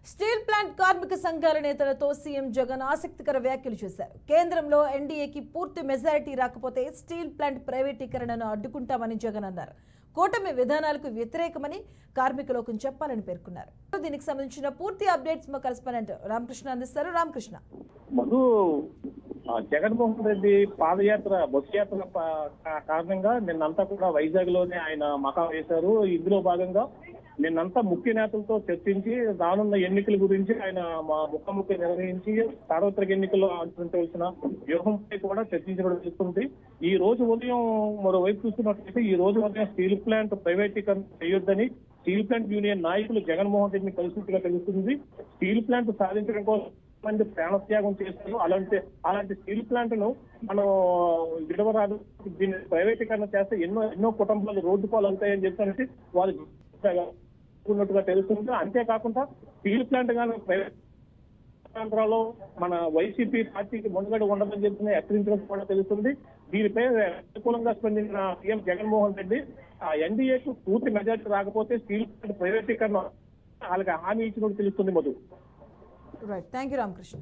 Steel plant కార్మిక సంఘాల నేతలతో సీఎం జగన్ ఆసక్తికర వ్యాఖ్యలు చేశారు. కేంద్రంలో ఎన్డీఏకి పూర్తి మెజారిటీ రాకపోతే స్టీల్ ప్లాంట్ ప్రైవేటీకరణను అడ్డుకుంటామని జగన్ అన్నారు. కూటమి విధానాలకు వ్యతిరేకమని కార్మికులకు చెప్పాలని పేర్కొన్నారు. దీనికి సంబంధించిన పూర్తి అప్డేట్స్ మా కరెస్పాండెంట్ రామకృష్ణ అందిస్తారు. రామకృష్ణ, మధు, జగన్మోహన్ రెడ్డి పాదయాత్ర బస్సు యాత్ర కారణంగా నిన్నంతా కూడా వైజాగ్ లోనే ఆయన మకా వేశారు. ఇందులో భాగంగా నిన్నంతా ముఖ్య నేతలతో చర్చించి రానున్న ఎన్నికల గురించి ఆయన ముఖాముఖి నిర్వహించి సార్వత్రిక ఎన్నికల్లో అనుసరించవలసిన వ్యూహంపై కూడా చర్చించడం జరుగుతుంది. ఈ రోజు ఉదయం మరోవైపు చూస్తున్నట్లయితే ఈ రోజు ఉదయం స్టీల్ ప్లాంట్ ప్రైవేటీకరణ చేయొద్దని స్టీల్ ప్లాంట్ యూనియన్ నాయకులు జగన్మోహన్ రెడ్డిని కలిసినట్టుగా తెలుస్తుంది. స్టీల్ ప్లాంట్ సాధించడం కోసం మంది ప్రాణత్యాగం చేస్తారు. అలాంటి స్టీల్ ప్లాంట్ ను మనం విడవరాదు, దీన్ని ప్రైవేటీకరణ చేస్తే ఎన్నో కుటుంబాలు రోడ్డు పాలు అవుతాయని చెప్పి వాళ్ళు ఉన్నట్టుగా తెలుస్తుంది. అంతేకాకుండా స్టీల్ ప్లాంట్ కానీ ప్రైవేట్ ప్రాంతాల్లో మన వైసీపీ పార్టీకి మునుగడ ఉండదని చెప్పి హెచ్చరించడం కూడా తెలుస్తుంది. దీనిపై అనుకూలంగా స్పందించిన సీఎం జగన్మోహన్ రెడ్డి ఎన్డీఏకు పూర్తి మెజార్టీ రాకపోతే స్టీల్ ప్లాంట్ ప్రైవేటీకరణ వాళ్ళకి హామీ ఇచ్చినట్టు తెలుస్తుంది. Madhu, right, thank you Ramakrishna.